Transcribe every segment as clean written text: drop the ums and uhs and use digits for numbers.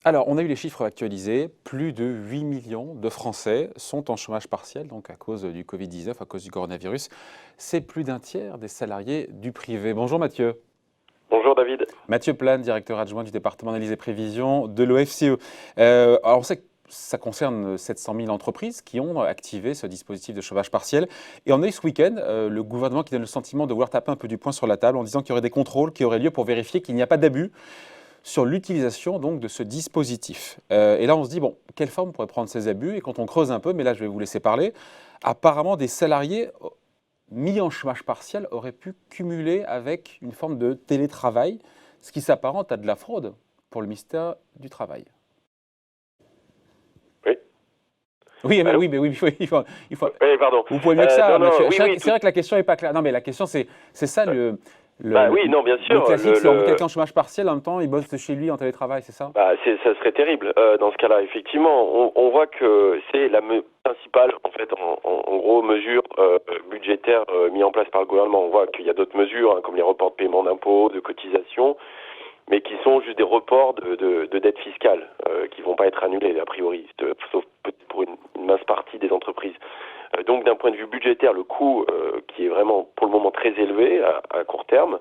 Alors, on a eu les chiffres actualisés. Plus de 8 millions de Français sont en chômage partiel, donc à cause du Covid-19, à cause du coronavirus. C'est plus d'un tiers des salariés du privé. Bonjour Mathieu. Bonjour David. Mathieu Plane, directeur adjoint du département d'analyse et prévision de l'OFCE. Alors, on sait que ça concerne 700 000 entreprises qui ont activé ce dispositif de chômage partiel. Et on a eu ce week-end le gouvernement qui donne le sentiment de vouloir taper un peu du poing sur la table en disant qu'il y aurait des contrôles qui auraient lieu pour vérifier qu'il n'y a pas d'abus sur l'utilisation donc de ce dispositif. Et là, on se dit, bon, quelle forme pourrait prendre ces abus? Et quand on creuse un peu, mais là, je vais vous laisser parler, apparemment, des salariés mis en chômage partiel auraient pu cumuler avec une forme de télétravail, ce qui s'apparente à de la fraude pour le ministère du Travail. Oui. Oui, mais Allô? oui, mais oui, il faut. Oui, pardon. Vous pouvez mieux que ça, non, monsieur. oui, C'est vrai que la question n'est pas claire. Non, mais la question, c'est ça oui, non, bien sûr. le classique, c'est on met quelqu'un en chômage partiel, en même temps, il bosse de chez lui en télétravail, c'est ça? Ça serait terrible. Dans ce cas-là, effectivement, on voit que c'est la principale, en fait, en gros, mesure budgétaire mise en place par le gouvernement. On voit qu'il y a d'autres mesures, hein, comme les reports de paiement d'impôts, de cotisations, mais qui sont juste des reports de dette fiscale, qui vont pas être annulés, a priori, sauf peut-être pour une mince partie des entreprises. Donc d'un point de vue budgétaire, le coût qui est vraiment pour le moment très élevé à court terme,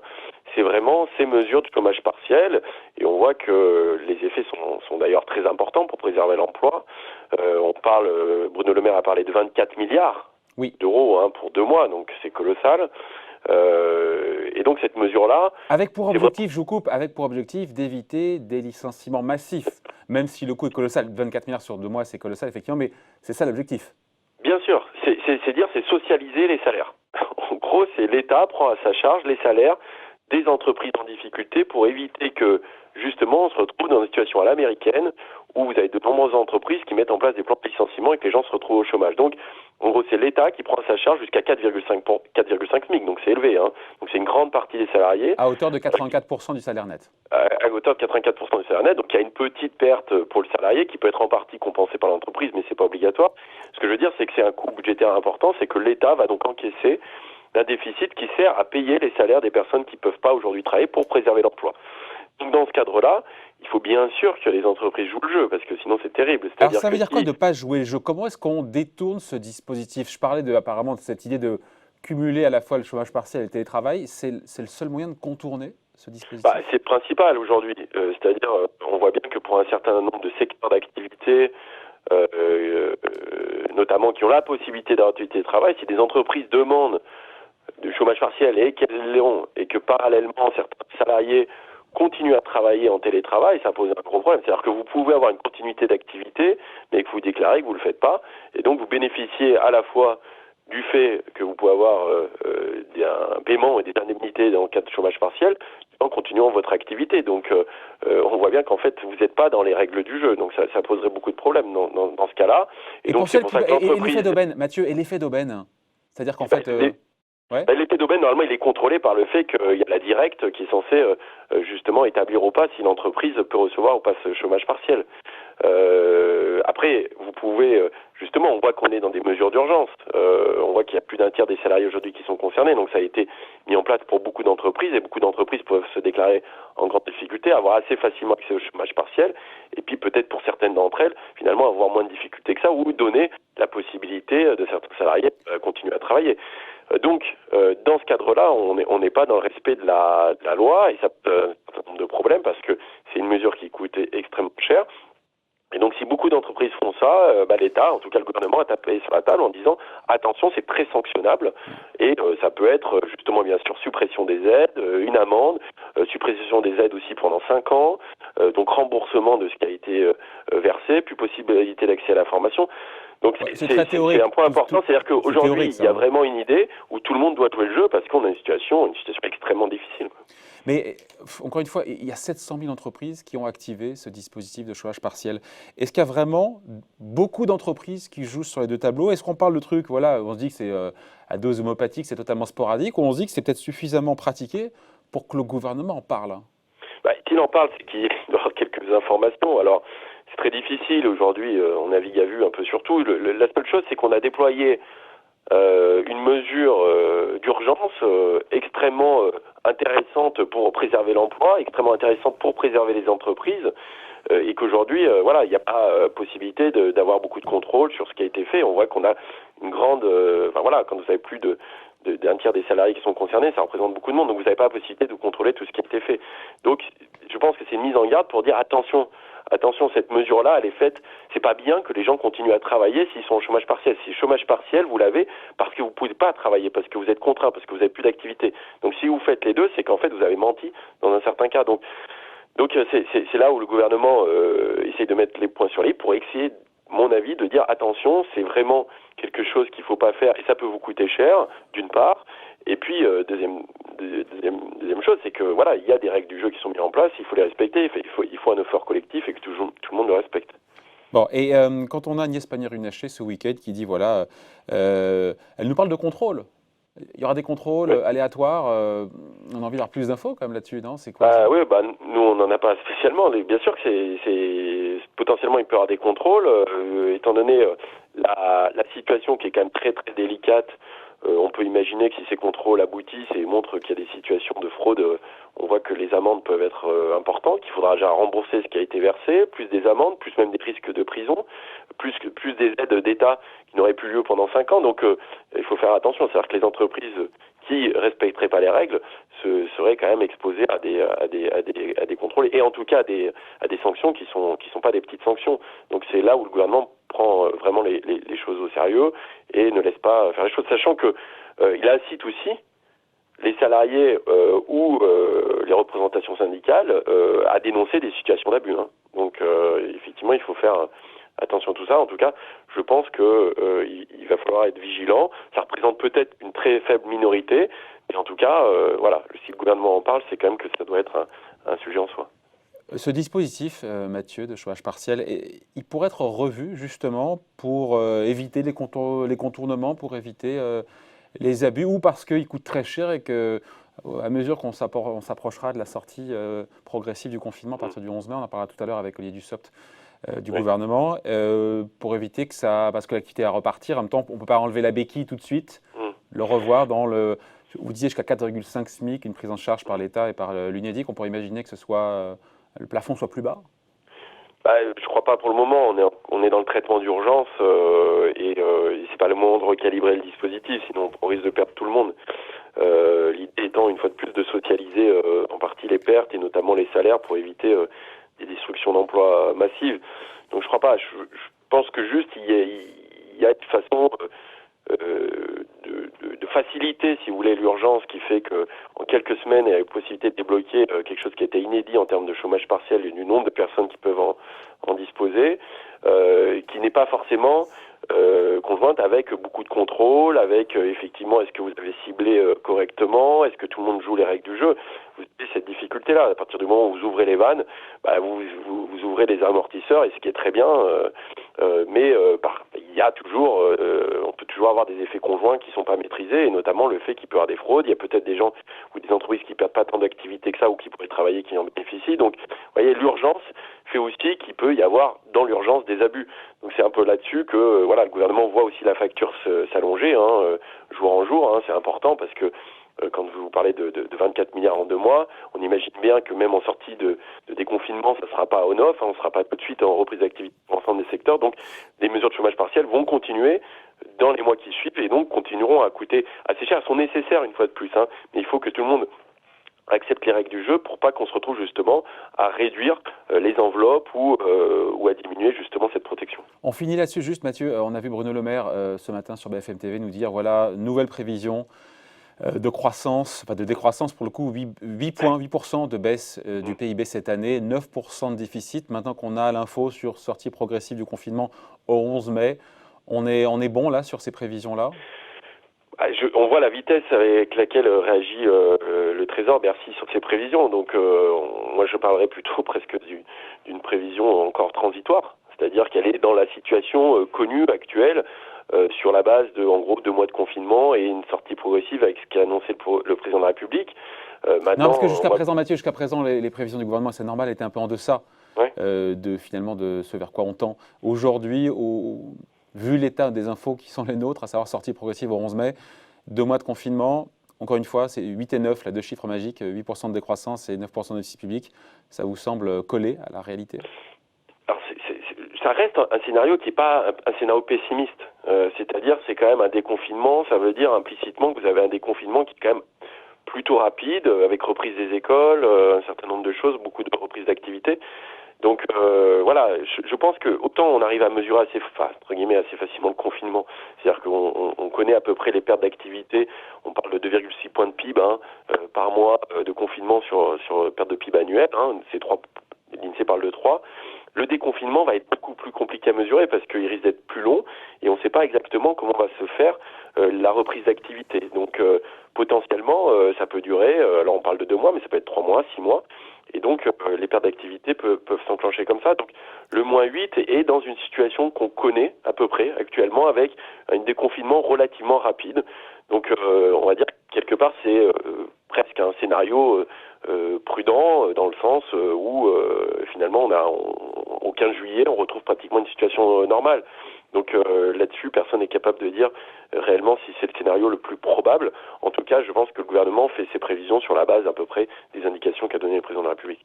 c'est vraiment ces mesures de chômage partiel. Et on voit que les effets sont d'ailleurs très importants pour préserver l'emploi. Bruno Le Maire a parlé de 24 milliards d'euros pour 2 mois, donc c'est colossal. Et donc cette mesure-là... Avec pour objectif, je vous coupe, avec pour objectif d'éviter des licenciements massifs, même si le coût est colossal. 24 milliards sur 2 mois, c'est colossal, effectivement, mais c'est ça l'objectif. Bien sûr, c'est socialiser les salaires. En gros, c'est l'État prend à sa charge les salaires des entreprises en difficulté pour éviter que, justement, on se retrouve dans une situation à l'américaine où vous avez de nombreuses entreprises qui mettent en place des plans de licenciement et que les gens se retrouvent au chômage. Donc, en gros, c'est l'État qui prend à sa charge jusqu'à 4,5 SMIC, donc c'est élevé. Hein. Donc, c'est une grande partie des salariés. À hauteur de 84% du salaire net. À hauteur de 84% du salaire net. Donc, il y a une petite perte pour le salarié qui peut être en partie compensée par l'entreprise, mais c'est pas obligatoire. Ce que je veux dire, c'est que c'est un coût budgétaire important, c'est que l'État va donc encaisser un déficit qui sert à payer les salaires des personnes qui ne peuvent pas aujourd'hui travailler pour préserver l'emploi. Donc dans ce cadre-là, il faut bien sûr que les entreprises jouent le jeu, parce que sinon c'est terrible. Alors ça veut dire quoi de ne pas jouer le jeu? Comment est-ce qu'on détourne ce dispositif? Je parlais apparemment de cette idée de cumuler à la fois le chômage partiel et le télétravail. C'est le seul moyen de contourner ce dispositif? C'est le principal aujourd'hui. C'est-à-dire, on voit bien que pour un certain nombre de secteurs d'activité, notamment qui ont la possibilité d'avoir du télétravail, si des entreprises demandent du chômage partiel et qu'elles l'ont, et que parallèlement certains salariés continuent à travailler en télétravail, ça pose un gros problème. C'est-à-dire que vous pouvez avoir une continuité d'activité, mais que vous déclarez que vous ne le faites pas, et donc vous bénéficiez à la fois du fait que vous pouvez avoir un paiement et des indemnités dans le cas de chômage partiel, en continuant votre activité. Donc on voit bien qu'en fait, vous n'êtes pas dans les règles du jeu. Donc ça poserait beaucoup de problèmes dans ce cas-là. Et donc c'est pour ça que l'effet d'aubaine, Mathieu, et l'effet d'aubaine, c'est-à-dire qu'en fait... L'effet d'aubaine, normalement, il est contrôlé par le fait qu'il y a la directe qui est censée justement établir ou pas si l'entreprise peut recevoir ou pas ce chômage partiel. Après, vous pouvez, justement, on voit qu'on est dans des mesures d'urgence. On voit qu'il y a plus d'un tiers des salariés aujourd'hui qui sont concernés, donc ça a été mis en place pour beaucoup d'entreprises, et beaucoup d'entreprises peuvent se déclarer en grande difficulté, avoir assez facilement accès au chômage partiel, et puis peut-être pour certaines d'entre elles, finalement, avoir moins de difficultés que ça, ou donner la possibilité de certains salariés de continuer à travailler. Donc, dans ce cadre-là, on n'est pas dans le respect de la loi, et ça pose un certain nombre de problèmes parce que c'est une mesure qui coûte extrêmement cher. Et donc, si beaucoup d'entreprises font ça, l'État, en tout cas le gouvernement, a tapé sur la table en disant attention, c'est très sanctionnable, et ça peut être justement, bien sûr, suppression des aides, une amende, suppression des aides aussi pendant 5 ans, donc remboursement de ce qui a été versé, plus possibilité d'accès à la formation. Donc c'est un point important, c'est-à-dire qu'aujourd'hui, il y a vraiment une idée où tout le monde doit jouer le jeu parce qu'on a une situation extrêmement difficile. Mais encore une fois, il y a 700 000 entreprises qui ont activé ce dispositif de chômage partiel. Est-ce qu'il y a vraiment beaucoup d'entreprises qui jouent sur les deux tableaux? Est-ce qu'on parle de trucs, voilà, on se dit que c'est à dose homopathique, c'est totalement sporadique, ou on se dit que c'est peut-être suffisamment pratiqué pour que le gouvernement en parle? S'il en parle, c'est qu'il doit avoir quelques informations. Alors, c'est très difficile aujourd'hui, on navigue à vue un peu sur tout. La seule chose, c'est qu'on a déployé une mesure d'urgence extrêmement intéressante pour préserver l'emploi, extrêmement intéressante pour préserver les entreprises, et qu'aujourd'hui, voilà, il n'y a pas possibilité d'avoir beaucoup de contrôle sur ce qui a été fait. On voit qu'on a une grande, enfin voilà, quand vous avez plus d'un tiers des salariés qui sont concernés, ça représente beaucoup de monde, donc vous n'avez pas la possibilité de contrôler tout ce qui a été fait. Donc, je pense que c'est une mise en garde pour dire attention, cette mesure-là, elle est faite. C'est pas bien que les gens continuent à travailler s'ils sont au chômage partiel. Si chômage partiel, vous l'avez parce que vous pouvez pas travailler, parce que vous êtes contraint, parce que vous n'avez plus d'activité. Donc, si vous faites les deux, c'est qu'en fait, vous avez menti dans un certain cas. Donc c'est là où le gouvernement essaye de mettre les points sur les i pour essayer, mon avis, de dire attention, c'est vraiment quelque chose qu'il ne faut pas faire et ça peut vous coûter cher, d'une part. Et puis, deuxième chose, c'est que voilà, il y a des règles du jeu qui sont mises en place, il faut les respecter, il faut un effort collectif et que tout le monde le respecte. Bon, et quand on a Agnès Pannier-Runacher ce week-end qui dit, voilà, elle nous parle de contrôle. Il y aura des contrôles aléatoires. On a envie d'avoir plus d'infos quand même là-dessus, non? C'est quoi ça? Oui, nous on n'en a pas spécialement. Bien sûr que c'est potentiellement il peut y avoir des contrôles, étant donné la situation qui est quand même très très délicate. On peut imaginer que si ces contrôles aboutissent et montrent qu'il y a des situations de fraude, on voit que les amendes peuvent être importantes, qu'il faudra déjà rembourser ce qui a été versé, plus des amendes, plus même des risques de prison, plus des aides d'État qui n'auraient plus lieu pendant 5 ans. Donc il faut faire attention, c'est-à-dire que les entreprises qui respecteraient pas les règles seraient quand même exposées à des contrôles et en tout cas à des sanctions qui sont pas des petites sanctions. Donc c'est là où le gouvernement prend vraiment les choses au sérieux et ne laisse pas faire les choses, sachant que il incite aussi les salariés ou les représentations syndicales à dénoncer des situations d'abus. Hein. Donc effectivement, il faut faire attention à tout ça. En tout cas, je pense que il va falloir être vigilant. Ça représente peut-être une très faible minorité, mais en tout cas, voilà, si le gouvernement en parle, c'est quand même que ça doit être un sujet en soi. Ce dispositif, Mathieu, de chômage partiel, il pourrait être revu justement pour éviter les contournements, pour éviter les abus, ou parce qu'il coûte très cher et que, à mesure qu'on s'approchera de la sortie progressive du confinement à partir du 11 mai, on en parlera tout à l'heure avec Olivier Dussopt du gouvernement, pour éviter que ça, parce que l'activité va repartir, en même temps, on ne peut pas enlever la béquille tout de suite, le revoir dans le, vous disiez jusqu'à 4,5 SMIC, une prise en charge par l'État et par l'UNEDIC, on pourrait imaginer que ce soit le plafond soit plus bas? Je crois pas pour le moment. On est dans le traitement d'urgence et c'est pas le moment de recalibrer le dispositif, sinon on risque de perdre tout le monde. L'idée étant une fois de plus de socialiser en partie les pertes et notamment les salaires pour éviter des destructions d'emplois massives. Donc je crois pas. Je pense que juste il y a une façon de faciliter, si vous voulez, l'urgence qui fait que en quelques semaines, il y a la possibilité de débloquer quelque chose qui était inédit en termes de chômage partiel et du nombre de personnes qui peuvent en disposer, qui n'est pas forcément conjointe avec beaucoup de contrôle, avec effectivement, est-ce que vous avez ciblé correctement, est-ce que tout le monde joue les règles du jeu. Vous avez cette difficulté-là. À partir du moment où vous ouvrez les vannes, vous ouvrez les amortisseurs, et ce qui est très bien, mais il y a toujours, on peut toujours avoir des effets conjoints qui ne sont pas maîtrisés, et notamment le fait qu'il peut y avoir des fraudes. Il y a peut-être des gens ou des entreprises qui ne perdent pas tant d'activité que ça, ou qui pourraient travailler, qui en bénéficient. Donc, vous voyez, l'urgence fait aussi qu'il peut y avoir dans l'urgence des abus. Donc c'est un peu là-dessus que voilà, le gouvernement voit aussi la facture s'allonger, jour en jour. C'est important parce que quand vous parlez de 24 milliards en 2 mois, on imagine bien que même en sortie de déconfinement, ça ne sera pas on-off, on ne sera pas tout de suite en reprise d'activité pour l'ensemble des secteurs. Donc les mesures de chômage partiel vont continuer dans les mois qui suivent et donc continueront à coûter assez cher. Elles sont nécessaires une fois de plus, mais il faut que tout le monde accepte les règles du jeu pour pas qu'on se retrouve justement à réduire les enveloppes ou à diminuer justement cette protection. On finit là-dessus juste, Mathieu. On a vu Bruno Le Maire ce matin sur BFM TV nous dire, voilà, nouvelle prévision de croissance, enfin de décroissance pour le coup, 8% de baisse du PIB cette année, 9% de déficit. Maintenant qu'on a l'info sur sortie progressive du confinement au 11 mai, on est bon là sur ces prévisions-là? On voit la vitesse avec laquelle réagit le Trésor, Bercy, sur ses prévisions. Donc moi je parlerais plutôt presque d'une prévision encore transitoire. C'est-à-dire qu'elle est dans la situation connue, actuelle, sur la base de, en gros, 2 mois de confinement et une sortie progressive avec ce qu'a annoncé le président de la République. Non, parce que jusqu'à présent, Mathieu, les prévisions du gouvernement, c'est normal, étaient un peu en deçà finalement de ce vers quoi on tend. Aujourd'hui, vu l'état des infos qui sont les nôtres, à savoir sortie progressive au 11 mai, 2 mois de confinement, encore une fois, c'est 8 et 9, là, deux chiffres magiques, 8% de décroissance et 9% de déficit public. Ça vous semble coller à la réalité? Alors, ça reste un scénario qui n'est pas un scénario pessimiste. C'est-à-dire, c'est quand même un déconfinement. Ça veut dire implicitement que vous avez un déconfinement qui est quand même plutôt rapide, avec reprise des écoles, un certain nombre de choses, beaucoup de reprises d'activité. Donc voilà, je pense que autant on arrive à mesurer entre guillemets assez facilement le confinement, c'est-à-dire qu'on connaît à peu près les pertes d'activité, on parle de 2,6 points de PIB par mois de confinement sur perte de PIB annuelle, l'INSEE parle de 3. Le déconfinement va être beaucoup plus compliqué à mesurer parce qu'il risque d'être plus long et on ne sait pas exactement comment va se faire la reprise d'activité. Donc potentiellement, ça peut durer, alors on parle de 2 mois, mais ça peut être 3 mois, 6 mois. Et donc, les pertes d'activité peuvent s'enclencher comme ça. Donc, le -8 est dans une situation qu'on connaît à peu près actuellement avec un déconfinement relativement rapide. Donc, on va dire quelque part, c'est presque un scénario prudent dans le sens où finalement, au 15 juillet, on retrouve pratiquement une situation normale. Donc là-dessus, personne n'est capable de dire réellement si c'est le scénario le plus probable. En tout cas, je pense que le gouvernement fait ses prévisions sur la base à peu près des indications qu'a donné le président de la République.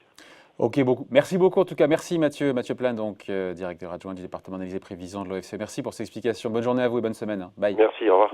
Ok, merci beaucoup en tout cas. Merci Mathieu Plain, donc directeur adjoint du département d'analyse et prévision de l'OFCE. Merci pour ces explications. Bonne journée à vous et bonne semaine. Bye. Merci, au revoir.